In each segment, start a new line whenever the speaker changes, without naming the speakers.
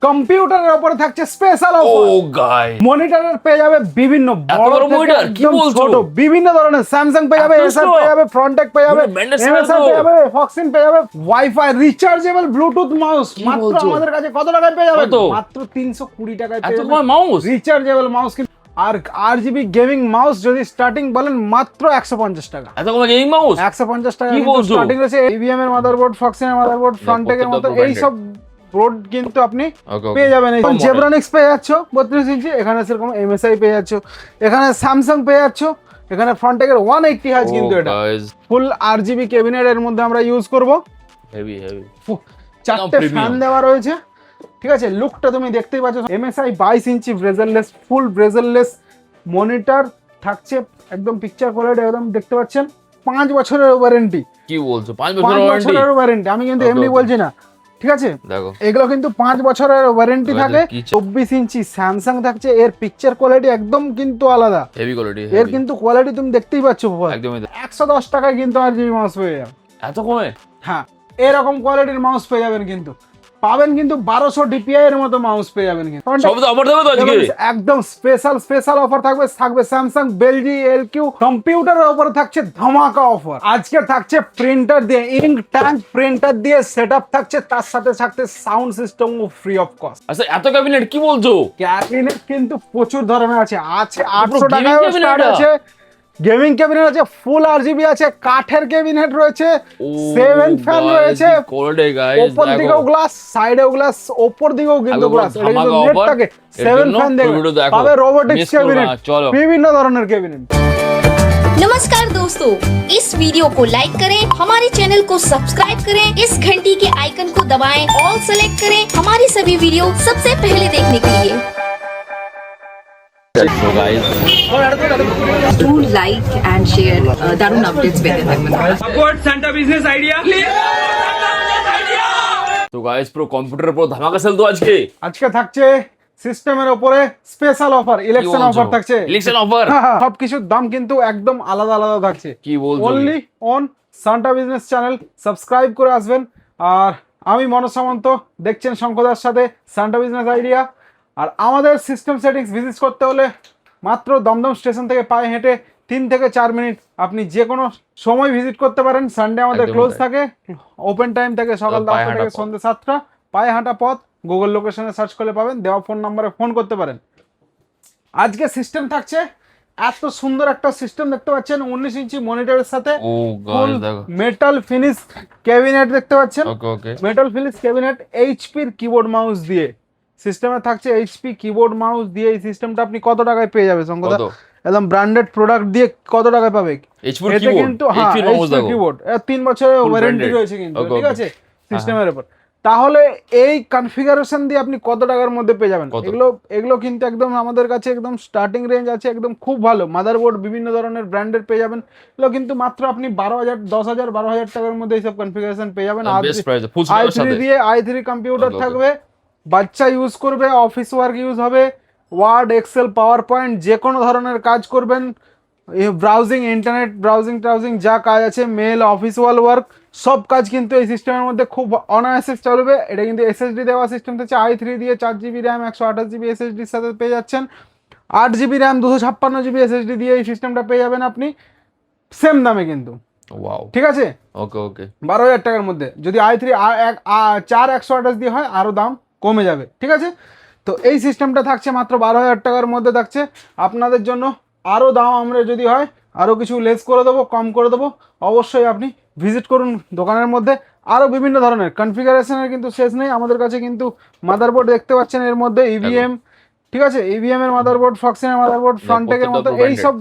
কম্পিউটারের উপরে থাকছে স্পেশাল অফার।
ও গাইস,
মনিটরের পেয়ে যাবে বিভিন্ন বড়
মনিটর কি বলছো?
ছোট বিভিন্ন ধরনের স্যামসাং পেয়ে যাবে, এসআর পেয়ে যাবে, ফ্রন্টেক পেয়ে যাবে, এমএসআই পেয়ে যাবে, ফক্সিন পেয়ে যাবে, ওয়াইফাই রিচার্জেবল ব্লুটুথ মাউস মাত্র আমাদের কাছে কত টাকায় পেয়ে যাবেন? মাত্র 320 টাকায় পেয়ে যাবেন
মাউস,
রিচার্জেবল মাউস। আর RGB গেমিং মাউস যদি স্টার্টিং বলেন মাত্র 150 টাকা।
এত কমে গেমিং মাউস
150 টাকা
কি বলছো?
স্টার্টিং রয়েছে। এভিএম এর মাদারবোর্ড, ফক্সিনের মাদারবোর্ড, ফ্রন্টেকের মতো এই সব বোর্ড কিন্তু আপনি পেয়ে যাবেন। জেব্রানিক্স পেয়ে যাচ্ছ 32 ইঞ্চি, এখানে সেরকম MSI পেয়ে যাচ্ছ, এখানে স্যামসাং পেয়ে যাচ্ছ, এখানে ফ্রন্টেকের 180 হার্জ কিন্তু এটা ফুল RGB ক্যাবিনেট এর মধ্যে আমরা ইউজ করব।
হেভি হেভি,
চারটে ফ্যান দেওয়া রয়েছে, ঠিক আছে। লুকটা তুমি দেখতেই পাচ্ছ। MSI 22 ইঞ্চি ব্রেজারলেস, ফুল ব্রেজারলেস মনিটর থাকছে, একদম পিকচার কোয়ালিটি একদম দেখতে পাচ্ছেন। 5 বছরের ওয়ারেন্টি।
কি বলছো? 5
বছরের ওয়ারেন্টি, আমি কিন্তু এমনি বলছি না, ঠিক আছে।
দেখো
এগুলো কিন্তু 5 বছরের ওয়ারেন্টি থাকে। 24 ইঞ্চি স্যামসাং থাকছে, এর পিকচার কোয়ালিটি একদম কিন্তু আলাদা,
হেভি কোয়ালিটি।
এর কিন্তু কোয়ালিটি তুমি দেখতেই পাচ্ছ।
একদমই
110 টাকায় কিন্তু RGB মাউস পেয়ে যাবেন।
এত কমে?
হ্যাঁ, এরকম কোয়ালিটির মাউস পেয়ে যাবেন, কিন্তু পাবেন কিন্তু 1200 DPI এর মতো মাউস পেয়ে যাবেন কিন্তু।
সব তো অফার দেবে তো আজকে?
একদম স্পেশাল অফার থাকবে স্যামসাং বেলজি LQ কম্পিউটারের উপরে থাকছে ধামাকা অফার। আজকে থাকছে প্রিন্টার দিয়ে, ইঙ্ক ট্যাঙ্ক প্রিন্টার দিয়ে সেটআপ থাকছে, তার সাথে থাকছে sound system free of cost.
আচ্ছা এত ক্যাবিনেট কি বলছো?
ক্যাবিনেট কিন্তু প্রচুর ধরনের আছে 800 টাকায় স্টার্ট আছে। গেমিং ক্যাবিনেট আছে, ফুল RGB আছে, কাঠের ক্যাবিনেট রয়েছে, 7 ফ্যান রয়েছে, উপর দিকেও গ্লাস, সাইডেও গ্লাস, উপর দিকেও কিন্তু গ্লাস। এটা কিন্তু নেট থাকে, 7 ফ্যান দেখবে, পাবে রোবোটিক্স ক্যাবিনেট, বিভিন্ন ধরনের ক্যাবিনেট।
नमस्कार दोस्तों, इस वीडियो को लाइक करें, हमारे चैनल को सब्सक्राइब करें, इस घंटी के आइकन को दबाएं, ऑल सेलेक्ट करें हमारी सभी वीडियो सबसे पहले देखने के लिए।
So guys,
Do like and share দারুণ আপডেটস পেতে থাকবেন।
Support Santa Business Idea.
তো গাইস পুরো কম্পিউটারের পুরো ধামাকা সেল তো আজকে।
আজকে থাকছে সিস্টেমের উপরে স্পেশাল অফার, ইলেকশন অফার থাকছে।
ইলেকশন অফার,
সবকিছুর দাম কিন্তু একদম আলাদা আলাদা থাকছে।
কি বলছো?
Only on Santa business channel subscribe করে আসবেন। আর আমি মনোজ সামন্ত, দেখছেন শঙ্কদার সাথে সান্টা বিজনেস আইডিয়া। আর আমাদের সিস্টেম সেটিংস ভিজিট করতে হলে মাত্র দমদম স্টেশন থেকে পায়ে হেঁটে 3 থেকে 4 মিনিট আপনি যে কোনো সময় ভিজিট করতে পারেন। সানডে আমাদের ক্লোজ থাকে, ওপেন টাইম থাকে সকাল 10টা থেকে সন্ধ্যে 7টা। পায়ে হাঁটা পথ, গুগল লোকেশনে সার্চ করলে পাবেন, দেওয়া ফোন নাম্বারে ফোন করতে পারেন। আজকে সিস্টেম থাকছে, এত সুন্দর একটা সিস্টেম দেখতে পাচ্ছেন 19 ইঞ্চি মনিটরের সাথে মেটাল ফিনিশ ক্যাবিনেট দেখতে পাচ্ছেন। মেটাল ফিনিশ ক্যাবিনেট, এইচপির কিবোর্ড মাউস দিয়ে সিস্টেমে থাকছে। এইচপি কিবোর্ড মাউস দিয়ে এই সিস্টেমটা আপনি কত টাকায় পেয়ে যাবে শঙ্করদা? একদম ব্র্যান্ডেড প্রোডাক্ট দিয়ে কত টাকায় পাবে? এটা কিন্তু হ্যাঁ কিবোর্ড, 3 বছরের ওয়ারেন্টি রয়েছে কিন্তু, ঠিক আছে সিস্টেমের উপর। তাহলে এই কনফিগারেশন দিয়ে আপনি কত টাকার মধ্যে পেয়ে যাবেন? এগুলো কিন্তু একদম আমাদের কাছে একদম স্টার্টিং রেঞ্জ আছে, একদম খুব ভালো মাদারবোর্ড বিভিন্ন ধরনের ব্র্যান্ডের পেয়ে যাবেন। এগুলো কিন্তু মাত্র আপনি 12,000, 10,000, 12,000 টাকার মধ্যে এইসব কনফিগারেশন পেয়ে যাবেন। i3 দিয়ে i3 কম্পিউটার থাকবে, বাচ্চা ইউজ করবে, অফিস ওয়ার্ক ইউজ হবে, ওয়ার্ড, এক্সেল, পাওয়ার পয়েন্ট যে কোনো ধরনের কাজ করবেন, ব্রাউজিং, ইন্টারনেট ব্রাউজিং যা কাজ আছে, মেল, অফিস ওয়ার্ক সব কাজ কিন্তু এই সিস্টেমের মধ্যে খুব অনায়াসে চলবে। এটা কিন্তু SSD দেওয়া সিস্টেম থেকে i3 দিয়ে 4GB র্যাম 128GB SSDর সাথে পেয়ে যাচ্ছেন। 8GB র্যাম 256GB SSD দিয়ে এই সিস্টেমটা পেয়ে যাবেন আপনি সেম দামে কিন্তু। ঠিক আছে, ওকে 12,000 টাকার মধ্যে। যদি i3 4 128 দিয়ে হয় আরও দাম কমে যাবে, ঠিক আছে। তো এই সিস্টেমটা থাকছে মাত্র 12,000 টাকার মধ্যে থাকছে আপনাদের জন্য। আরও দাম আমরা যদি হয় আরও কিছু লেস করে দেবো, কম করে দেবো। অবশ্যই আপনি ভিজিট করুন দোকানের মধ্যে। আরও বিভিন্ন ধরনের কনফিগারেশনের কিন্তু শেষ নেই আমাদের কাছে। কিন্তু মাদারবোর্ড দেখতে পাচ্ছেন এর মধ্যে EVM, ঠিক আছে, EVM এর মাদারবোর্ড, ফক্সিনের মাদারবোর্ড, ফ্রন্টেকের মতো এইসব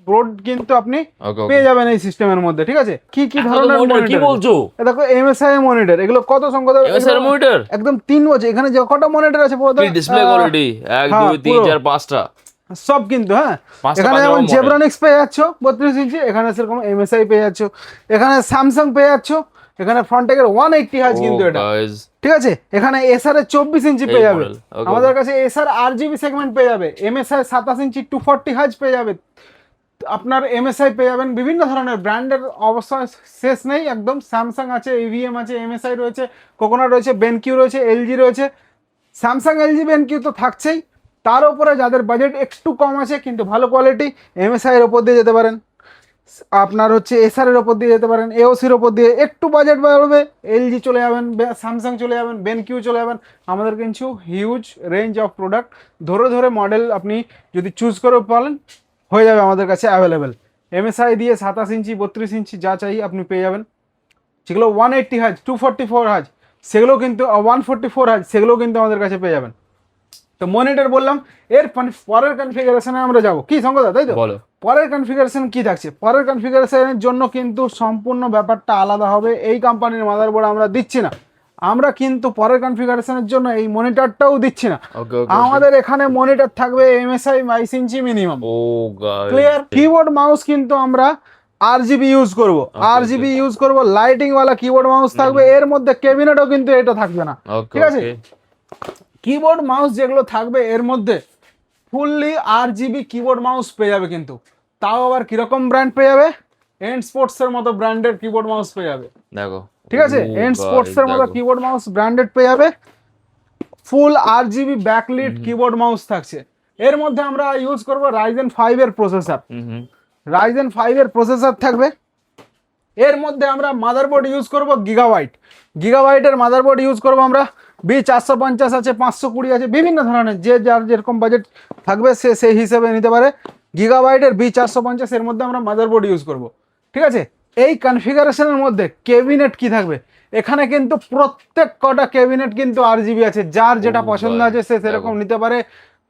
বোর্ড কিন্তু আপনি পেয়ে যাবেন এই সিস্টেমের মধ্যে, ঠিক আছে। কি ধরনের মনিটর কি বলছো? দেখো MSI মনিটর, এগুলো কত সংখ্যা MSI মনিটর একদম 3 বছর। এখানে যে কটা মনিটর আছে
ডিসপ্লে কোয়ালিটি 1 2 3 4 5টা
সব কিন্তু। হ্যাঁ, এখানে যেমন জেব্রানিক্স পেয়ে যাচ্ছ 32 ইঞ্চি, এখানে সেরকম MSI পেয়ে যাচ্ছ, এখানে স্যামসাং পেয়ে যাচ্ছ, এখানে ফ্রন্টেকের 180 হার্জ কিন্তু এটা, ঠিক আছে। এখানে এসআর এর 24 ইঞ্চি পেয়ে যাবে আমাদের কাছে, এসআর RGB সেগমেন্ট পেয়ে যাবে। MSI 27 ইঞ্চি 240 হার্জ পেয়ে যাবে আপনার। MSI পেয়ে যাবেন বিভিন্ন ধরনের ব্র্যান্ডের, অবশ্যই শেষ নেই একদম। স্যামসাং আছে, EVM আছে, MSI রয়েছে, কোকোনাট রয়েছে, বেনকিউ রয়েছে, LG রয়েছে, স্যামসাং এলজি বেনকিউ তো থাকছেই, তার উপরে যাদের বাজেট একটু কম আছে কিন্তু ভালো কোয়ালিটি, এমএসআই এর ওপর দিয়ে যেতে পারেন, আপনার হচ্ছে এসআর এর ওপর দিয়ে যেতে পারেন, এওসির ওপর দিয়ে একটু বাজেট বাড়বে, এলজি চলে যাবেন, স্যামসাং চলে যাবেন, বেনকিউ চলে যাবেন। আমাদের কিন্তু হিউজ রেঞ্জ অফ প্রোডাক্ট ধরে ধরে মডেল আপনি যদি চুজ করে পারেন হয়ে যাবে আমাদের কাছে অ্যাভেলেবেল। এমএসআই দিয়ে 27 ইঞ্চি 32 ইঞ্চি যা চাই আপনি পেয়ে যাবেন, যেগুলো 180 হাজ 244 হাজ সেগুলো কিন্তু 144 হাজ সেগুলো কিন্তু আমাদের কাছে পেয়ে যাবেন। তো মনিটর বললাম, এর পরের কনফিগারেশনে আমরা যাব কি সঙ্গদা, তাই তো?
বলো।
পরের কনফিগারেশন কি থাকছে? পরের কনফিগারেশনের জন্য কিন্তু সম্পূর্ণ ব্যাপারটা আলাদা হবে। এই কোম্পানির মাদারবোর্ড আমরা দিচ্ছি না, আমরা কিন্তু পরের কনফিগারেশনের জন্য এই মনিটরটাও দিচ্ছি না।
ওকে ওকে।
আমাদের এখানে মনিটর থাকবে এমএসআই 22 ইঞ্চি মিনিমাম।
ও গাইস,
ক্লিয়ার। কিবোর্ড মাউস কিন্তু আমরা আরজিবি ইউজ করব, আরজিবি ইউজ করব, লাইটিং ওয়ালা কিবোর্ড মাউস থাকবে। এর মধ্যে ক্যাবিনেটও কিন্তু এটা থাকবে না, ঠিক আছে? কিবোর্ড মাউস যেগুলো থাকবে এর মধ্যে ফুললি আরজিবি কিবোর্ড মাউস পেয়ে যাবে, কিন্তু তাও আবার কিরকম ব্র্যান্ড পেয়ে যাবে? এন্ড স্পোর্টস এর মতো ব্র্যান্ডেড কিবোর্ড মাউস পেয়ে যাবে,
দেখো
ঠিক আছে? এন্ড স্পোর্টস এর মতো কিবোর্ড মাউস ব্র্যান্ডেড পেয়ে যাবে, ফুল আরজিবি ব্যাকলিট কিবোর্ড মাউস থাকছে। এর মধ্যে আমরা ইউজ করব রাইজেন 5 এর প্রসেসর, রাইজেন 5 এর প্রসেসর থাকবে। এর মধ্যে আমরা মাদারবোর্ড ইউজ করব গিগাবাইটের মাদারবোর্ড ইউজ করব আমরা। B450 আছে, 520 আছে, বিভিন্ন ধরনের যে যার যেরকম বাজেট থাকবে সে সেই হিসেবে নিতে পারে। গিগাবাইটের B450 এর মধ্যে আমরা মাদারবোর্ড ইউজ করব, ঠিক আছে? এই কনফিগারেশনের মধ্যে ক্যাবিনেট কি থাকবে? এখানে কিন্তু প্রত্যেক কটা ক্যাবিনেট কিন্তু আরজিবি আছে, যার যেটা পছন্দ আছে সে সেরকম নিতে পারে।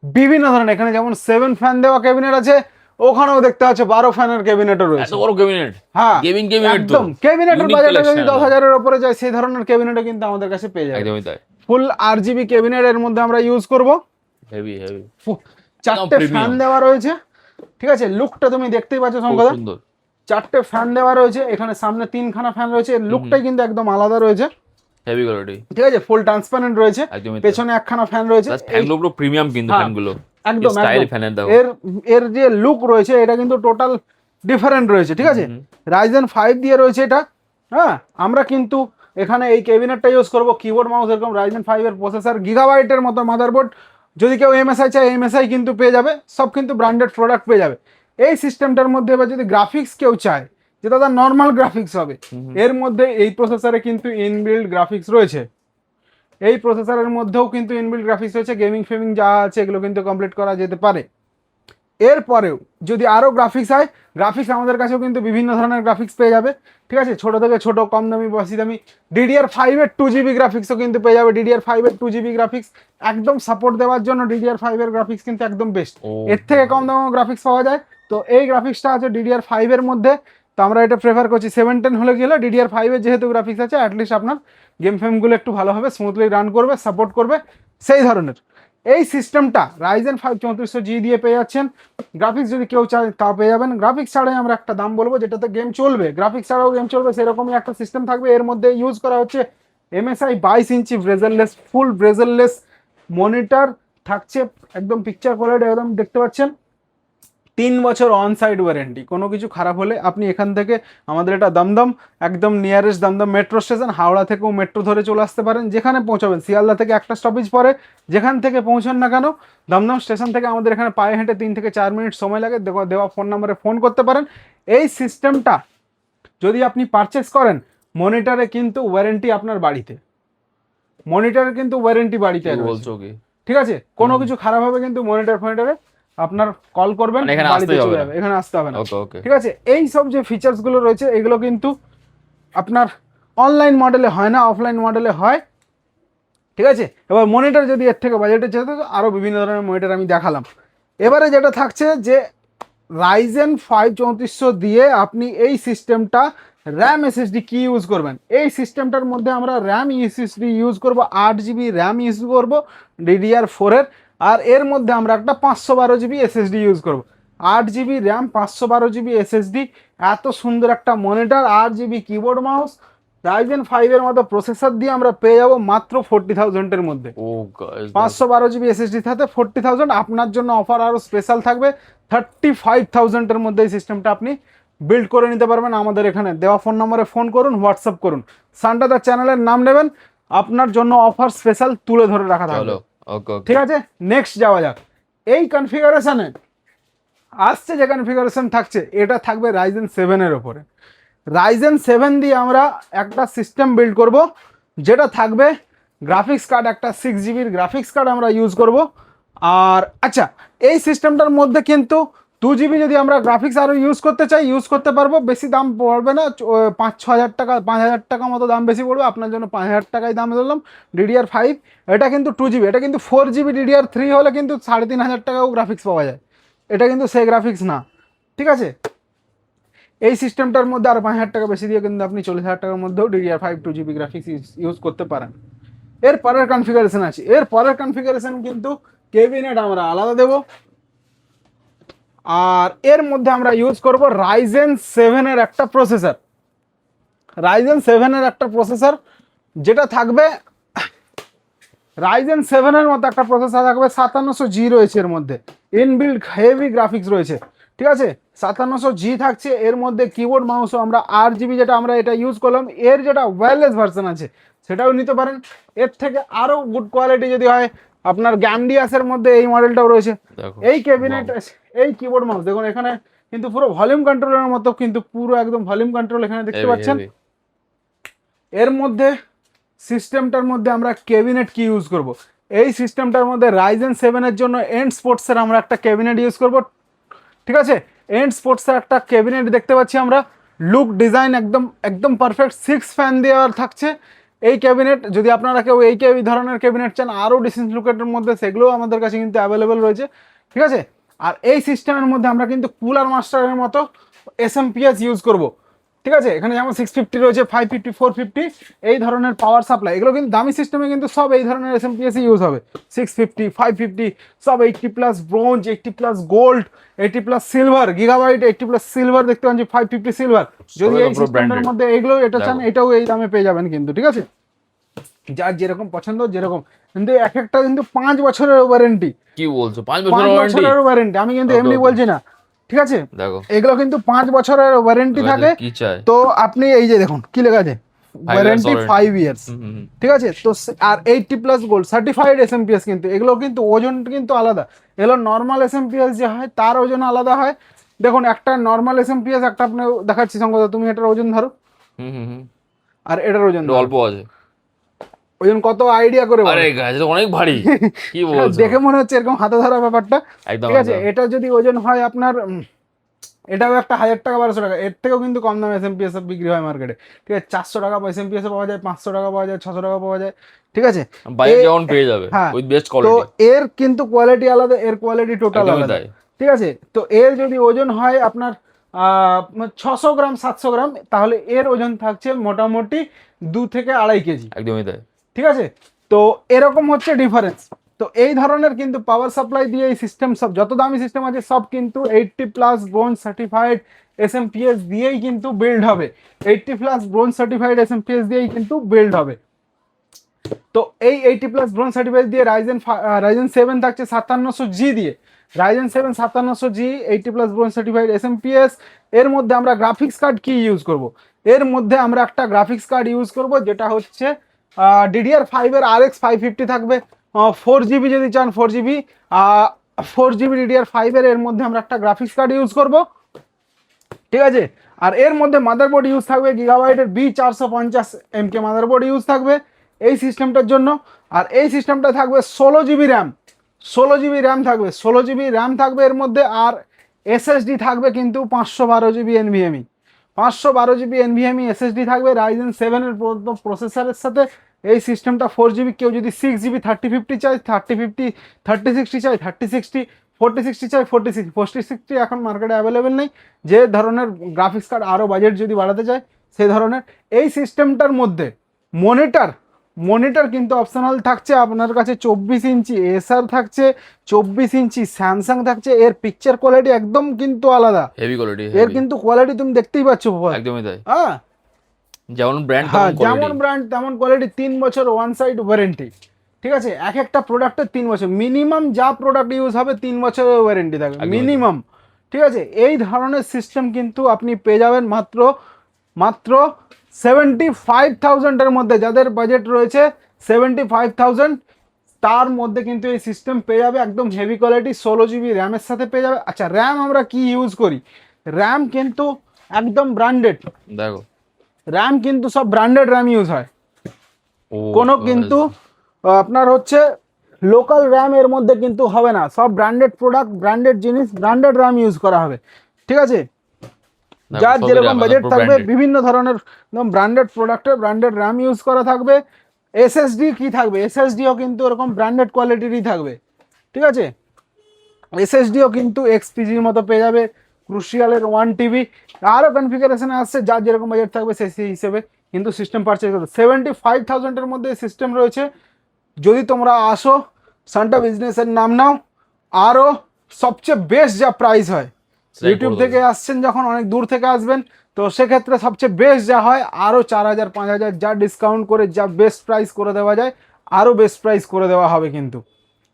বিভিন্ন ধরনের, এখানে যেমন 7 ফ্যান দেওয়া ক্যাবিনেট আছে, ওখানেও দেখতে আছে 12 ফ্যানের ক্যাবিনেটও রয়েছে।
এত বড় ক্যাবিনেট?
হ্যাঁ,
গেমিং ক্যাবিনেট তো।
একদম ক্যাবিনেটের
Unique
বাজেট যদি
collection।
10,000 এর উপরে যায় সেই ধরনের ক্যাবিনেটও কিন্তু আমাদের কাছে পেয়ে যাবে।
একদমই তাই।
ফুল আরজিবি ক্যাবিনেট এর মধ্যে আমরা ইউজ করব।
হেভি হেভি,
4টে
premium।
ফ্যান দেওয়া রয়েছে, ঠিক আছে? লুকটা তুমি দেখতেই পাচ্ছ
খুব
সংকদা,
সুন্দর।
4টে ফ্যান দেওয়া রয়েছে, এখানে সামনে 3খানা ফ্যান রয়েছে, লুকটাই কিন্তু একদম আলাদা রয়েছে,
হেভি কোয়ালিটি,
ঠিক আছে? ফুল ট্রান্সপারেন্ট রয়েছে,
একদমই তাই।
পেছনে 1খানা ফ্যান রয়েছে।
প্লাস ফ্যানগুলো পুরো প্রিমিয়াম কিন্তু,
হ্যাঁ,
ফ্যানগুলো
একদম
স্টাইল
একদম।
ফ্যানের দাও।
এর যে লুক রয়েছে এটা কিন্তু টোটাল ডিফারেন্ট রয়েছে, ঠিক আছে? রাইজেন 5 দিয়ে রয়েছে এটা। হ্যাঁ, আমরা কিন্তু এখানে এই ক্যাবিনেটটা ইউজ করব, কিবোর্ড মাউস এরকম রাইজেন 5 এর প্রসেসর, গিগাবাইটের মতো মাদারবোর্ড। যদি কেউ এমএসআই চায় এমএসআই কিন্তু পেয়ে যাবে, সব কিন্তু ব্র্যান্ডেড প্রোডাক্ট পেয়ে যাবে। এই সিস্টেমটার মধ্যে এবার যদি গ্রাফিক্স কেউ চায় যেটা তার নর্মাল গ্রাফিক্স হবে, এর মধ্যে এই প্রসেসরে কিন্তু ইনবিল্ড গ্রাফিক্স রয়েছে। এই প্রসেসরের মধ্যেও কিন্তু ইনবিল্ড গ্রাফিক্স রয়েছে, গেমিং ফেমিং যা আছে এগুলো কিন্তু কমপ্লিট করা যেতে পারে। এরপরেও যদি আরও গ্রাফিক্স হয়, গ্রাফিক্স আমাদের কাছেও কিন্তু বিভিন্ন ধরনের গ্রাফিক্স পেয়ে যাবে, ঠিক আছে? ছোট থেকে ছোট, কম দামি, বেশি দামি। DDR5 এর 2GB গ্রাফিক্সও কিন্তু পেয়ে যাবে। DDR5 এর 2GB গ্রাফিক্স একদম সাপোর্ট দেওয়ার জন্য DDR5 এর গ্রাফিক্স কিন্তু একদম বেস্ট। এর থেকে কম দামে গ্রাফিক্স পাওয়া যায়, তো এই গ্রাফিক্সটা আছে DDR5 এর মধ্যে। তো আমরা এটা প্রেফার করছি 710 হলে গেলে DDR5 এর যেহেতু গ্রাফিক্স আছে, অ্যাটলিস্ট আপনার গেম ফেমগুলো একটু ভালোভাবে স্মুথলি রান করবে, সাপোর্ট করবে, সেই ধরনের। এই সিস্টেমটা রাইজেন 5 3400G দিয়ে পেয়ে যাচ্ছেন। গ্রাফিক্স যদি কেউ চায় তা পেয়ে যাবেন। গ্রাফিক্স ছাড়াই আমরা একটা দাম বলবো যেটাতে গেম চলবে, গ্রাফিক্স ছাড়াও গেম চলবে, সেরকমই একটা সিস্টেম থাকবে। এর মধ্যে ইউজ করা হচ্ছে MSI 22 ইঞ্চি ব্রেজারলেস, ফুল ব্রেজারলেস মনিটর থাকছে, একদম পিকচার কোয়ালিটি একদম দেখতে পাচ্ছেন। 3 বছর অন সাইড ওয়ারেন্টি, কোনো কিছু খারাপ হলে আপনি এখান থেকে, আমাদের এটা দমদম, একদম nearest Dum Dum metro station, Howrah থেকেও মেট্রো ধরে চলে আসতে পারেন, যেখানে পৌঁছাবেন। শিয়ালদা থেকে একটা স্টপেজ পরে, যেখান থেকে পৌঁছান না কেন, দমদম স্টেশন থেকে আমাদের এখানে পায়ে হেঁটে 3 থেকে 4 মিনিট সময় লাগে। দেওয়া ফোন নাম্বারে ফোন করতে পারেন। এই সিস্টেমটা যদি আপনি পারচেস করেন, মনিটরে কিন্তু ওয়ারেন্টি আপনার বাড়িতে, মনিটরে কিন্তু ওয়ারেন্টি বাড়িতে
বলছো কি?
ঠিক আছে? কোনো কিছু খারাপ হবে কিন্তু মনিটরে আপনার কল করবেন,
এখানে
বাড়িতে
আসতেই
চলে
হবে
যাবে, এখানে আসতে হবে না।
ওকে ওকে।
ঠিক আছে? এই সব যে ফিচার্স গুলো রয়েছে এগুলো কিন্তু আপনার অনলাইন মডেলে হয় না, অফলাইন মডেলে হয়, ঠিক আছে? এবার মনিটর যদি এর থেকে বাজেটের যেতে, আরো বিভিন্ন ধরনের মনিটর আমি দেখালাম। এবারে যেটা থাকছে যে রাইজেন 5 3400 দিয়ে আপনি এই সিস্টেমটা র্যাম এসএসডি কি ইউজ করবেন। এই সিস্টেমটার মধ্যে আমরা র্যাম এসএসডি ইউজ করব, 8GB র্যাম ইউজ করব DDR4 এর। আর এর মধ্যে আমরা একটা 512GB এসএসডি ইউজ করব। 8GB র্যাম, 512GB এসএসডি, এত সুন্দর একটা monitor, 8GB keyboard mouse, Ryzen 5 এর মতো প্রসেসর দিয়ে আমরা পেয়ে যাবো মাত্র 40,000 এর মধ্যে।
ও গাইস,
512GB এসএসডি থাকতে 40,000। আপনার জন্য অফার আরও স্পেশাল থাকবে, 35,000 এর মধ্যে এই সিস্টেমটা আপনি বিল্ড করে নিতে পারবেন। আমাদের এখানে দেওয়া ফোন নম্বরে ফোন করুন, হোয়াটসঅ্যাপ করুন, সানডাদার চ্যানেলের নাম নেবেন, আপনার জন্য অফার স্পেশাল তুলে ধরে রাখা থাকবে।
চলো ওকে ওকে
ঠিক আছে, নেক্সট যাওয়া যাক। এই কনফিগারেশনে আসছে যে কনফিগারেশন থাকছে, এটা থাকবে রাইজেন 7-এর ওপরে। রাইজেন 7 দিয়ে আমরা একটা সিস্টেম বিল্ড করব, যেটা থাকবে গ্রাফিক্স কার্ড, একটা 6 GB গ্রাফিক্স কার্ড আমরা ইউজ করব। আর আচ্ছা, এই সিস্টেমটার মধ্যে কিন্তু 2 GB যদি আমরা গ্রাফিক্স আরও ইউজ করতে চাই ইউজ করতে পারবো, বেশি দাম পড়বে না, 5-6 হাজার টাকা, 5,000 টাকা মতো দাম বেশি পড়বে, আপনার জন্য 5,000 টাকাই দাম ধরলাম। DDR5 এটা কিন্তু 2 GB, এটা কিন্তু 4 GB DDR3 হলে কিন্তু 3,500 টাকাও গ্রাফিক্স পাওয়া যায়, এটা কিন্তু সেই গ্রাফিক্স না। ঠিক আছে, এই সিস্টেমটার মধ্যে আর 5,000 টাকা বেশি দিয়ে কিন্তু আপনি 40,000 টাকার মধ্যেও DDR5 2 GB গ্রাফিক্স ইউজ করতে পারেন। এর পরের কনফিগারেশন আছে, এর পরের কনফিগারেশন কিন্তু ক্যাবিনেট আমরা আলাদা দেব। আর এর মধ্যে আমরা ইউজ করব রাইজেন 7-এর একটা প্রসেসর, রাইজেন 7-এর একটা প্রসেসর, যেটা থাকবে রাইজেন 7-এর মতো একটা প্রসেসর থাকবে, 5700G রয়েছে এর মধ্যে, ইনবিল্ড হেভি গ্রাফিক্স রয়েছে। ঠিক আছে, 5700G থাকছে এর মধ্যে। কিবোর্ড মাউসও আমরা 8 GB যেটা আমরা এটা ইউজ করলাম, এর যেটা ওয়্যারলেস ভার্সন আছে সেটাও নিতে পারেন। এর থেকে আরও গুড কোয়ালিটি যদি হয়, আপনার গ্যামডিয়াসের মধ্যে এই মডেলটাও রয়েছে।
দেখো
এই ক্যাবিনেট, এই কিবোর্ড মাউস দেখুন, এখানে কিন্তু পুরো ভলিউম কন্ট্রোলের মতো, কিন্তু পুরো একদম ভলিউম কন্ট্রোল এখানে দেখতে পাচ্ছেন। এর মধ্যে সিস্টেমটার মধ্যে আমরা ক্যাবিনেট কি ইউজ করব, এই সিস্টেমটার মধ্যে রাইজেন 7-এর জন্য এন্ড স্পোর্টসের আমরা একটা ক্যাবিনেট ইউজ করব। ঠিক আছে, এন্ড স্পোর্টসের একটা ক্যাবিনেট দেখতে পাচ্ছি আমরা, লুক ডিজাইন একদম একদম পারফেক্ট, 6 ফ্যান দেওয়ার থাকছে এই ক্যাবিনেট। যদি আপনারা কেউ এই ধরনের ক্যাবিনেট চান আরও ডিসেন্ট লুকের মধ্যে, সেগুলোও আমাদের কাছে কিন্তু অ্যাভেলেবেল রয়েছে। ঠিক আছে, আর এই সিস্টেমের মধ্যে আমরা কিন্তু কুলার মাস্টারের মতো SMPS ইউজ করব। ঠিক আছে, এখানে যেমন 650 রয়েছে, 550, 450 এই ধরনের পাওয়ার সাপ্লাই, এগুলো কিন্তু দামি সিস্টেমে কিন্তু সব এই ধরনের SMPS ইউজ হবে। 650, 550 সব 80+ bronze, 80+ gold, 80+ silver, gigabyte 80+ silver দেখতে পাচ্ছি, 550 সিলভার। যদি এই সিস্টেমের মধ্যে এইগুলো এটা চান, এটাও এই দামে পেয়ে যাবেন কিন্তু। ঠিক আছে, যার যেরকম পছন্দ যেরকম, কিন্তু এক একটা কিন্তু 5 বছরের ওয়ারেন্টি।
কি বলছো, 5
বছরের ওয়ারেন্টি? আমি কিন্তু এমনি বলছি না, ঠিক আছে,
দেখো
এগুলো কিন্তু 5 বছরের ওয়ারেন্টি থাকে।
কি চাই
তো আপনি এই যে দেখুন কি লেখা আছে, ওয়ারেন্টি 5 ইয়ার্স। ঠিক আছে, তো আর 80+ গোল্ড সার্টিফাইড SMPS, কিন্তু এগুলো কিন্তু ওজন কিন্তু আলাদা, এগুলো নর্মাল SMPS যে হয় তার ওজন আলাদা হয়। দেখুন একটা নর্মাল SMPS, একটা আপনি দেখাচ্ছি সঙ্গত, তুমি এটার ওজন ধরো, আর এটার ওজন
অল্প আছে,
ওজন কত আইডিয়া করে বলো।
আরে গাছ তো অনেক ভারী, কি বলছো,
দেখে মনে হচ্ছে এরকম হাতে ধরা ব্যাপারটা।
একদম
ঠিক আছে, এটা যদি ওজন হয় আপনার, এটাও একটা 1,000 টাকা 1,200 টাকা, এর থেকেও কিন্তু কম দামে SMPS বিক্রি হয় মার্কেটে। ঠিক আছে, 400 টাকা SMPS পাওয়া যায়, 500 টাকা পাওয়া যায়, 600 টাকা পাওয়া যায়। ঠিক আছে,
বাইক যেমন পেয়ে যাবে
হ্যাঁ,
উইথ বেস্ট
তো
কোয়ালিটি,
এর কিন্তু কোয়ালিটি আলাদা, এর কোয়ালিটি টোটাল
একদমই
আলাদা।
তাই।
ঠিক আছে, তো এর যদি ওজন হয় আপনার 600 গ্রাম 700 গ্রাম, তাহলে এর ওজন থাকছে মোটামুটি 2 থেকে 2.5 কেজি।
একদমই তাই।
ঠিক আছে, তো এরকম হচ্ছে ডিফারেন্স। তো এই ধরনের কিন্তু পাওয়ার সাপ্লাই দিয়ে এই সিস্টেম, সব যত দামি সিস্টেম আছে সব কিন্তু 80+ ব্রোঞ্জ সার্টিফাইড SMPS দিয়েই কিন্তু বিল্ড হবে, 80+ ব্রোঞ্জ সার্টিফাইড SMPS দিয়েই কিন্তু বিল্ড হবে। তো এই 80+ ব্রোঞ্জ সার্টিফাইড দিয়ে রাইজেন 7 থাকছে 5700G দিয়ে, Ryzen 7 5700G 80+ bronze certified SMPS। এর মধ্যে আমরা গ্রাফিক্স কার্ড কি ইউজ করব, এর মধ্যে আমরা একটা গ্রাফিক্স কার্ড ইউজ করব, যেটা হচ্ছে DDR5 এর RX 550 থাকবে, 4GB যদি চান 4GB, 4GB DDR5 এর মধ্যে আমরা একটা গ্রাফিক্স কার্ড ইউজ করব। ঠিক আছে, আর এর মধ্যে মাদারবোর্ড ইউজ থাকবে গিগাবাইটের B450MK মাদারবোর্ড ইউজ থাকবে এই সিস্টেমটার জন্য। আর এই সিস্টেমটা থাকবে 16GB র্যাম, 16GB র্যাম থাকবে, 16GB র্যাম থাকবে এর মধ্যে। আর SSD থাকবে কিন্তু 512GB NVMe, 512GB NVMe SSD থাকবে রাইজেন 7-এর প্রসেসরের সাথে। এই সিস্টেমটা 4GB, কেউ যদি 6GB 3050 চাই 3050, 3060 চাই 3060, 4060 চাই 4060, 4060 এখন মার্কেটে অ্যাভেলেবেল নেই। যে ধরনের গ্রাফিক্স কার্ড আরও বাজেট যদি বাড়াতে চায় সেই ধরনের। এই সিস্টেমটার মধ্যে মনিটর কিন্তু অপশনাল থাকছে আপনার কাছে, 24 ইঞ্চি এসার থাকছে, 24 ইঞ্চি স্যামসাং থাকছে। এর পিকচার কোয়ালিটি একদম কিন্তু আলাদা,
হেভি কোয়ালিটি,
এর কিন্তু কোয়ালিটি তুমি দেখতেই পাচ্ছ।
একদমই তাই,
হ্যাঁ,
যেমন ব্র্যান্ড
যেমন ব্র্যান্ড তেমন কোয়ালিটি, 3 বছর ওয়ান সাইড ওয়ারেন্টি। ঠিক আছে, এক একটা প্রোডাক্টের 3 বছর মিনিমাম, যা প্রোডাক্ট ইউজ হবে 3 বছরের ওয়ারেন্টি থাকবে মিনিমাম। ঠিক আছে, এই ধরনের সিস্টেম কিন্তু আপনি পেয়ে যাবেন মাত্র 75,000 এর মধ্যে। যাদের বাজেট রয়েছে 75,000, তার মধ্যে কিন্তু এই সিস্টেম পেয়ে যাবে একদম হেভি কোয়ালিটি 16 জিবি র্যামের সাথে পেয়ে যাবে। আচ্ছা র্যাম আমরা কি ইউজ করি, র্যাম কিন্তু একদম ব্র্যান্ডেড,
দেখো
র্যাম কিন্তু সব ব্র্যান্ডেড র্যাম ইউজ হয়,
ও
কোনো কিন্তু আপনার হচ্ছে লোকাল র্যাম এর মধ্যে কিন্তু হবে না, সব ব্র্যান্ডেড প্রোডাক্ট, ব্র্যান্ডেড জিনিস, ব্র্যান্ডেড র্যাম ইউজ করা হবে। ঠিক আছে,
দেখো,
যার
সবই
যেরকম
RAM,
বাজেট
পুরো
থাকবে
branded।
বিভিন্ন ধরনের একদম ব্র্যান্ডেড প্রোডাক্টের ব্র্যান্ডেড র্যাম ইউজ করা থাকবে। এসএসডি কি থাকবে, এসএসডিও কিন্তু এরকম ব্র্যান্ডেড কোয়ালিটিরই থাকবে। ঠিক আছে, এসএসডিও কিন্তু এক্সপিজির মতো পেয়ে যাবে, ক্রুশিয়ালের 1 TB, আরও কনফিগারেশনে আসছে, যার যেরকম বাজেট থাকবে সেই হিসেবে কিন্তু সিস্টেম পারচেজ করবে। 75,000-এর মধ্যে সিস্টেম রয়েছে। যদি তোমরা আসো সান্টা বিজনেসের নাম নাও, আরও সবচেয়ে বেস্ট যা প্রাইস হয়,
সেটাই
ইউটিউব
বলবো।
থেকে আসছেন যখন অনেক দূর থেকে আসবেন, তো সেক্ষেত্রে সবচেয়ে বেস্ট যা হয় আরও 4,000 5,000 যা ডিসকাউন্ট করে যা বেস্ট প্রাইস করে দেওয়া যায় আরও বেস্ট প্রাইস করে দেওয়া হবে।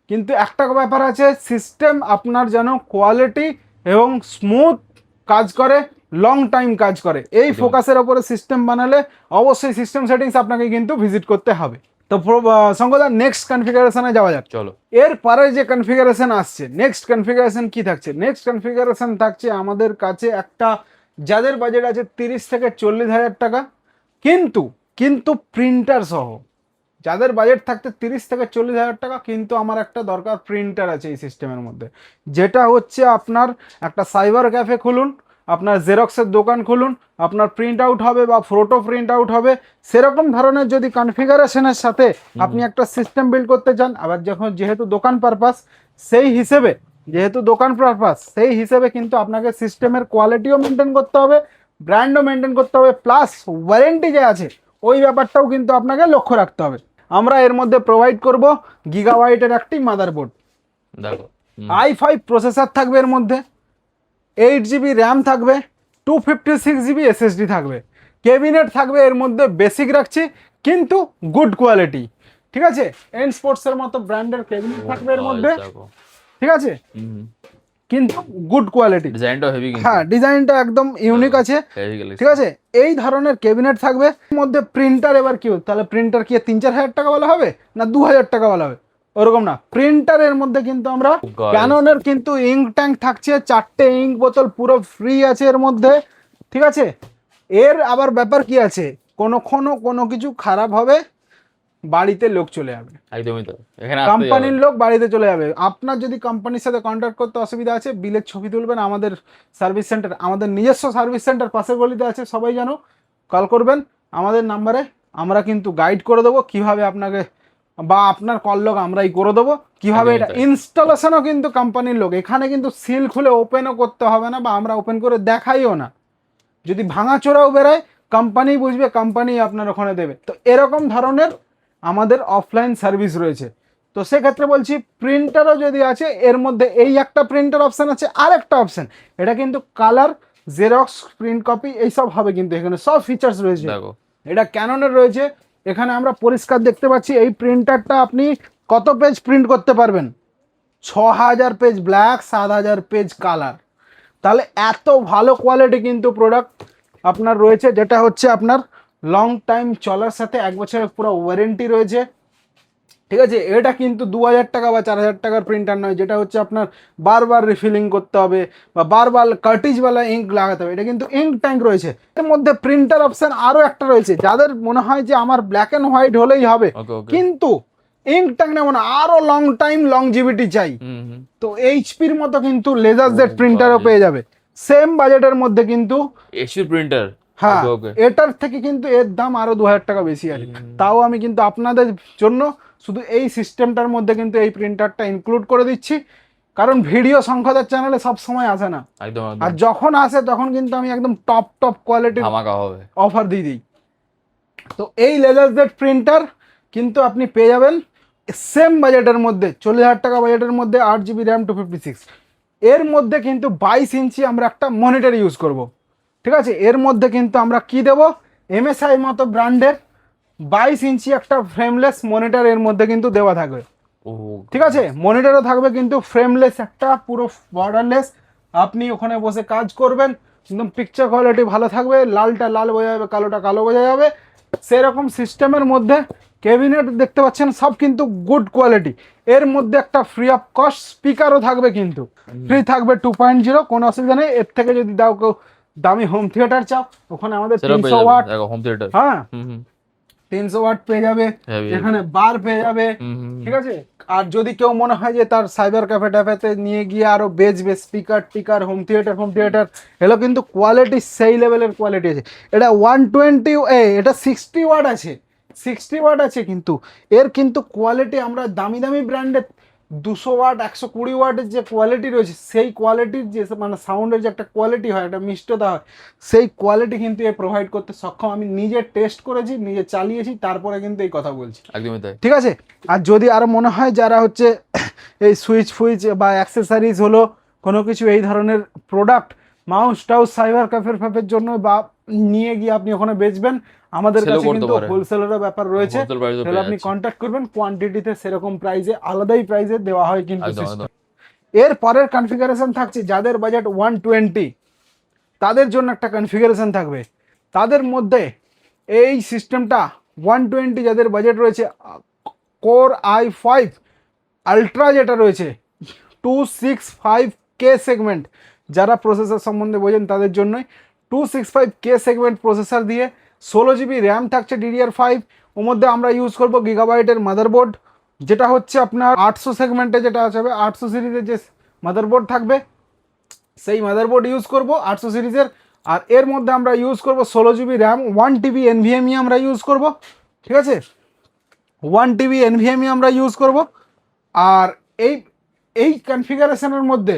কিন্তু একটা ব্যাপার আছে, সিস্টেম আপনার যেন কোয়ালিটি এবং স্মুথ কাজ করে, লং টাইম কাজ করে, এই ফোকাসের ওপরে সিস্টেম বানালে অবশ্যই সিস্টেম সেটিংস আপনাকে কিন্তু ভিজিট করতে হবে। তো শঙ্করদা নেক্সট কনফিগারেশনে যাওয়া যাক।
চলো
এরপরে যে কনফিগারেশন আসছে, নেক্সট কনফিগারেশন কি থাকছে, নেক্সট কনফিগারেশন থাকছে আমাদের কাছে একটা, যাদের বাজেট আছে 30 থেকে 40,000 টাকা, কিন্তু প্রিন্টার সহ, যাদের বাজেট থাকতে 30 থেকে 40,000 টাকা, কিন্তু আমার একটা দরকার প্রিন্টার আছে এই সিস্টেমের মধ্যে, যেটা হচ্ছে আপনার একটা সাইবার ক্যাফে খুলুন, আপনার জেরক্সের দোকান খুলুন, আপনার প্রিন্ট আউট হবে বা ফটো প্রিন্ট আউট হবে, সেরকম ধরনের যদি কনফিগারেশনের সাথে আপনি একটা সিস্টেম বিল্ড করতে চান, আবার যখন যেহেতু দোকান পারপাস সেই হিসেবে কিন্তু আপনাকে সিস্টেমের কোয়ালিটিও মেনটেন করতে হবে, ব্র্যান্ডও মেনটেন করতে হবে, প্লাস ওয়ারেন্টি যে আছে ওই ব্যাপারটাও কিন্তু আপনাকে লক্ষ্য রাখতে হবে। আমরা এর মধ্যে প্রোভাইড করব গিগাবাইটের একটি মাদারবোর্ড,
দেখো
i5 প্রসেসর থাকবে এর মধ্যে, 8 জিবি র্যাম থাকবে, 256 জিবি এসএসডি থাকবে, ক্যাবিনেট থাকবে এর মধ্যে, বেসিক রাখছি কিন্তু গুড কোয়ালিটি। ঠিক আছে, এন স্পোর্টসের মতো ব্র্যান্ডের ক্যাবিনেট থাকবে এর মধ্যে।
দেখো
ঠিক আছে, কিন্তু গুড কোয়ালিটি,
ডিজাইনটা হেভি কিন্তু
হ্যাঁ ডিজাইনটা একদম ইউনিক আছে।
হেভি গেলে
ঠিক আছে, এই ধরনের ক্যাবিনেট থাকবে এর মধ্যে। প্রিন্টার এবার কি, তাহলে প্রিন্টার কি 3-4 হাজার টাকা বলা হবে না 2,000 টাকা বলা হবে, ওরকম না। প্রিন্টারের মধ্যে কিন্তু আমরা
God.
ক্যাননের কিন্তু ইঙ্ক ট্যাঙ্ক থাকছে, 4টে ইঙ্ক বোতল পুরো ফ্রি আছে এর মধ্যে। ঠিক আছে, এর আবার ব্যাপার কি আছে, কোনো কিছু খারাপ হবে বাড়িতে লোক চলে যাবে,
একদমই তো, এখানে আসতে
কোম্পানির লোক বাড়িতে চলে যাবে। আপনার যদি কোম্পানির সাথে কন্ট্যাক্ট করতে অসুবিধা আছে, বিলের ছবি তুলবেন, আমাদের সার্ভিস সেন্টার, আমাদের নিজস্ব সার্ভিস সেন্টার পাশের গলিতে আছে, সবাই জানো, কল করবেন আমাদের নাম্বারে, আমরা কিন্তু গাইড করে দেবো কিভাবে আপনাকে, বা আপনার কল লোক আমরাই করে দেবো কিভাবে। এটা
একদমই তাই।
ইনস্টলেশনও কিন্তু কোম্পানির লোক, এখানে কিন্তু সিল খুলে ওপেনও করতে হবে না, বা আমরা ওপেন করে দেখাইও না। যদি ভাঙাচোরাও বেরোয় কোম্পানি বুঝবে, কোম্পানি আপনার ওখানে দেবে। তো এরকম ধরনের আমাদের অফলাইন সার্ভিস রয়েছে। তো সেক্ষেত্রে বলছি প্রিন্টারও যদি আছে এর মধ্যে, এই একটা প্রিন্টার অপশান আছে, আর একটা অপশান এটা কিন্তু কালার, জেরক্স, প্রিন্ট কপি এইসব হবে, কিন্তু এখানে সব ফিচার্স রয়েছে।
দেখো
এটা ক্যাননের রয়েছে, এখানে আমরা পরিষ্কার দেখতে পাচ্ছি এই প্রিন্টারটা আপনি কত পেজ প্রিন্ট করতে পারবেন, 6,000 পেজ ব্ল্যাক, 7,000 পেজ কালার। তাহলে এত ভালো কোয়ালিটি কিন্তু প্রোডাক্ট আপনার রয়েছে, যেটা হচ্ছে আপনার লং টাইম চলার সাথে 1 বছরের পুরো ওয়ারেন্টি রয়েছে। ঠিক আছে, এটা কিন্তু 2,000 টাকা বা 4,000 টাকার প্রিন্টার নয়, যেটা হচ্ছে আপনার বারবার রিফিলিং করতে হবে বা বারবার কার্টিজওয়ালা ইঙ্ক লাগাতে হবে। এটা কিন্তু ইঙ্ক ট্যাঙ্ক রয়েছে। এর মধ্যে প্রিন্টার অপশন আরও একটা রয়েছে, যাদের মনে হয় যে আমার ব্ল্যাক অ্যান্ড হোয়াইট হলেই হবে,
ওকে ওকে
কিন্তু ইঙ্ক ট্যাঙ্ক নেব না, আরও লং টাইম লংজিভিটি চাই, তো এইচপির মতো কিন্তু লেজার জেড প্রিন্টারও পেয়ে যাবে সেম বাজেটের মধ্যে। কিন্তু
এইচপি প্রিন্টার,
হ্যাঁ,
ওকে
এটার থেকে কিন্তু এর দাম আরো 2,000 টাকা বেশি আছে। তাও আমি কিন্তু আপনাদের জন্য শুধু এই সিস্টেমটার মধ্যে কিন্তু এই প্রিন্টারটা ইনক্লুড করে দিচ্ছি, কারণ ভিডিও সংখ্যাদের চ্যানেলে সব সময় আসে না,
একদম
আর
একদম
যখন আসে তখন কিন্তু আমি একদম টপ কোয়ালিটির
ধামাকা হবে।
অফার দিয়ে দিই। তো এই লেজার জেড প্রিন্টার কিন্তু আপনি পেয়ে যাবেন সেম বাজেটের মধ্যে, 40,000 টাকা বাজেটের মধ্যে, 8 জিবি র্যাম, 256। এর মধ্যে কিন্তু 22 ইঞ্চি আমরা একটা মনিটর ইউজ করব। ঠিক আছে, এর মধ্যে কিন্তু আমরা কি দেব, MSI মতো ব্র্যান্ডের 22 ইঞ্চি একটা ফ্রেমলেস মনিটর এর মধ্যে কিন্তু দেওয়া থাকবে।
ও
ঠিক আছে, মনিটরও থাকবে কিন্তু ফ্রেমলেস একটা, পুরো বর্ডারলেস। আপনি ওখানে বসে কাজ করবেন, একদম পিকচার কোয়ালিটি ভালো থাকবে, লালটা লাল বোঝা যাবে, কালোটা কালো বোঝা যাবে, সেরকম সিস্টেমের মধ্যে ক্যাবিনেট দেখতে পাচ্ছেন সব কিন্তু গুড কোয়ালিটি। এর মধ্যে একটা ফ্রি অফ কস্ট স্পিকারও থাকবে, কিন্তু ফ্রি থাকবে 2.0, কোনো অসুবিধা নেই। এর থেকে যদি দাও কেউ দামি হোম থিয়েটার চাও, ওখানে আমাদের 300 ওয়াট,
দেখো হোম থিয়েটার,
হ্যাঁ
হুম
300 ওয়াট পেয়ে যাবে,
Heavy,
এখানে বার পেয়ে যাবে, ঠিক আছে। আর যদি কেউ মনে হয় যে তার সাইবার ক্যাফে ট্যাফেতে নিয়ে গিয়ে আরো বেচবে স্পিকার টিকার হোম থিয়েটার, এগুলো কিন্তু কোয়ালিটি সেই লেভেলের কোয়ালিটি আছে। এটা 120 এটা 60 ওয়াট আছে, 60 ওয়াট আছে, কিন্তু এর কিন্তু কোয়ালিটি আমরা দামি দামি ব্র্যান্ডের 200 ওয়াট 120 ওয়াটের যে কোয়ালিটি রয়েছে, সেই কোয়ালিটির যে মানে সাউন্ডের যে একটা কোয়ালিটি হয়, একটা মিষ্টতা হয়, সেই কোয়ালিটি কিন্তু এ প্রোভাইড করতে সক্ষম। আমি নিজে টেস্ট করেছি, নিজে চালিয়েছি, তারপরে কিন্তু এই কথা বলছি,
একদমই তাই।
ঠিক আছে। আর যদি আরো মনে হয় যারা হচ্ছে এই সুইচ বা অ্যাক্সেসরিজ হলো কোনো কিছু এই ধরনের প্রোডাক্ট, মাউস টাউস সাইবার ক্যাফের জন্য বা নিয়ে গিয়ে আপনি ওখানে বেচবেন, আমাদের
Sell-ও
কাছে
করতে
কিন্তু
পারে।
হোলসেলেরও ব্যাপার রয়েছে।
Wholesale price-ও
তাহলে
পেয়ে
আপনি
যাচ্ছে।
কন্ট্যাক্ট করবেন, কোয়ান্টিটিতে সেরকম প্রাইসে আলাদাই প্রাইসে দেওয়া হয় কিন্তু
একদম,
system।
একদম।
এর পরের কনফিগারেশন থাকছে যাদের বাজেট 120, তাদের জন্য একটা কনফিগারেশন থাকবে। তাদের মধ্যে এই সিস্টেমটা 120 যাদের বাজেট রয়েছে, কোর i5 আলট্রা যেটা রয়েছে 265K সেগমেন্ট, যারা প্রসেসর সম্বন্ধে বোঝেন তাদের জন্যই 265K সেগমেন্ট প্রসেসর দিয়ে 16 জিবি র্যাম থাকছে DDR5। ওর মধ্যে আমরা ইউজ করব গিগাবাইটের মাদারবোর্ড, যেটা হচ্ছে আপনার 800 সেগমেন্টে যেটা আছে 800 সিরিজের যে মাদারবোর্ড থাকবে, সেই মাদারবোর্ড ইউজ করব 800 সিরিজের। আর এর মধ্যে আমরা ইউজ করব 16 জিবি র্যাম, 1 TB NVMe আমরা ইউজ করব, ঠিক আছে, 1 TB NVMe আমরা ইউজ করব। আর এই কনফিগারেশনের মধ্যে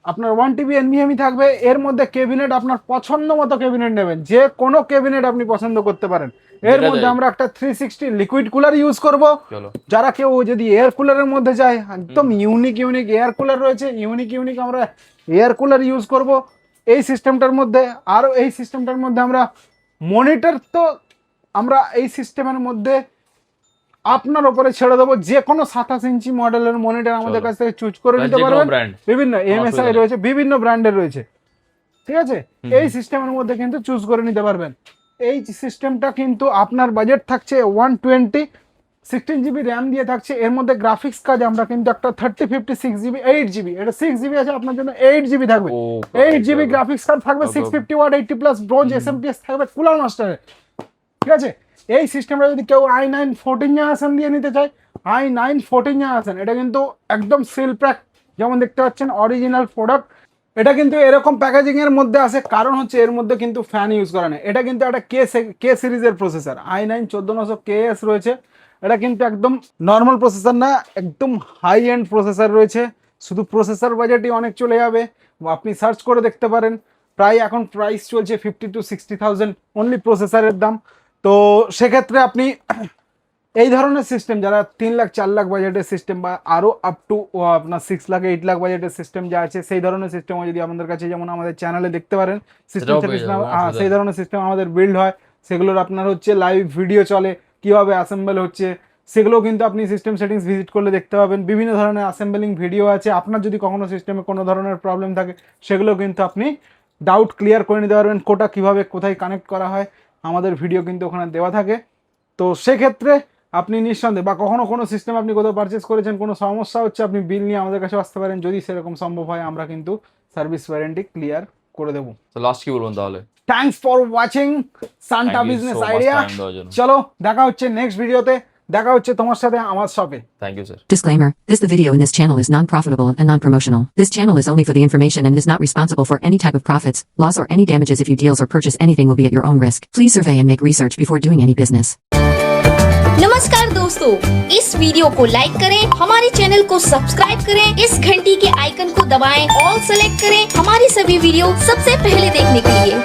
আপনার 1 TB NVMe থাকবে। এর মধ্যে ক্যাবিনেট আপনার পছন্দ মতো ক্যাবিনেট নেবেন, যে কোনো ক্যাবিনেট আপনি পছন্দ করতে পারেন। এর মধ্যে আমরা একটা 360 লিকুইড কুলার ইউজ করব।
চলো,
যারা কেউ যদি এয়ার কুলারের মধ্যে যায়, একদম ইউনিক এয়ার কুলার রয়েছে, ইউনিক আমরা এয়ার কুলার ইউজ করব এই সিস্টেমটার মধ্যে। আর এই সিস্টেমটার মধ্যে আমরা মনিটর, তো আমরা এই সিস্টেমের মধ্যে আপনার উপরে ছেড়ে দেবো, যে কোনো 27 ইঞ্চি মডেলের মনিটর আমাদের
চলো।
কাছ থেকে চুজ করে নিতে
যে কোনো
পারবেন।
brand।
বিভিন্ন MSI
অসুবিধা নেই।
রয়েছে, বিভিন্ন ব্র্যান্ডের রয়েছে, ঠিক আছে। এই সিস্টেমের মধ্যে কিন্তু চুজ করে নিতে পারবেন। এই সিস্টেমটা কিন্তু আপনার বাজেট থাকছে 120, 16 জিবি র্যাম দিয়ে থাকছে। এর মধ্যে গ্রাফিক্স কাজ আমরা কিন্তু একটা 3056 জিবি 8 জিবি, এটা 6 জিবি আছে, আপনার জন্য 8 জিবি থাকবে।
ও,
8 জিবি
বাবা।
গ্রাফিক্স কার্ড থাকবে, 650 ওয়াট 80+ ব্রোঞ্জ SMPS থাকবে কুলার মাস্টারে, ঠিক আছে। এই সিস্টেমটা যদি কেউ i9 14 জেনারেশন দিয়ে নিতে চায়, i9 14 জেনারেশন, এটা কিন্তু একদম সিল প্যাক, যেমন দেখতে পাচ্ছেন অরিজিনাল প্রোডাক্ট। এটা কিন্তু এরকম প্যাকেজিং এর মধ্যে আসে, কারণ হচ্ছে এর মধ্যে কিন্তু ফ্যান ইউজ করা নেই। এটা কিন্তু একটা কে সিরিজের প্রসেসর, i9 14900KS রয়েছে। এটা কিন্তু একদম নর্মাল প্রসেসর না, একদম হাই এন্ড প্রসেসর রয়েছে। শুধু প্রসেসর বাজেটই অনেক চলে যাবে, আপনি সার্চ করে দেখতে পারেন। প্রায় এখন প্রাইস চলছে 50 to 60,000 অনলি প্রসেসরের দাম। তো সেক্ষেত্রে আপনি এই ধরনের সিস্টেম, যারা 3 লাখ 4 লাখ বাজেটের সিস্টেম বা আরও আপ টু আপনার 6 লাখ 8 লাখ বাজেটের সিস্টেম যা আছে, সেই ধরনের সিস্টেমও যদি আমাদের কাছে, যেমন আমাদের চ্যানেলে দেখতে পারেন সিস্টেম,
সেটাও পেয়ে যাবো, অসুবিধা
সেই ধরনের সিস্টেম আমাদের বিল্ড হয়। সেগুলোর আপনার হচ্ছে লাইভ ভিডিও চলে, কীভাবে অ্যাসেম্বল হচ্ছে, সেগুলো কিন্তু আপনি সিস্টেম সেটিংস ভিজিট করলে দেখতে পাবেন। বিভিন্ন ধরনের অ্যাসেম্বলিং ভিডিও আছে। আপনার যদি কখনো সিস্টেমে কোনো ধরনের প্রবলেম থাকে, সেগুলো কিন্তু আপনি ডাউট ক্লিয়ার করে নিতে পারবেন। কোটা কীভাবে কোথায় কানেক্ট করা হয়, আমাদের ভিডিও কিন্তু ওখানে দেওয়া থাকে। তো সেক্ষেত্রে আপনি নিঃসন্দেহে, বা কখনো কোনো সিস্টেম আপনি কোথাও পারচেস করেছেন, কোনো সমস্যা হচ্ছে, আপনি বিল নিয়ে আমাদের কাছে আসতে পারেন। যদি সেরকম সম্ভব হয়, আমরা কিন্তু সার্ভিস ওয়ারেন্টি ক্লিয়ার করে দেবো।
তো লাস্ট কি বলবেন তাহলে?
Thanks for watching Santa
Thank you
business
so much
idea.
time দেওয়ার জন্য।
চলো দেখা হচ্ছে নেক্সট ভিডিওতে, দেখা হচ্ছে তোমার সাথে আমার শপে।
Thank you sir.
Disclaimer, the video in this channel is non-profitable and non-promotional. This channel is only for the information and is not responsible for any type of profits, loss or any damages. If you deals or purchase anything will be at your own risk. Please survey and make research before doing any business.
नमस्कार दोस्तों, इस video को like करें, हमारे channel को subscribe करें, इस घंटी के आइकन को दबाएं, ऑल सेलेक्ट करें हमारी सभी वीडियो सबसे पहले देखने के लिए।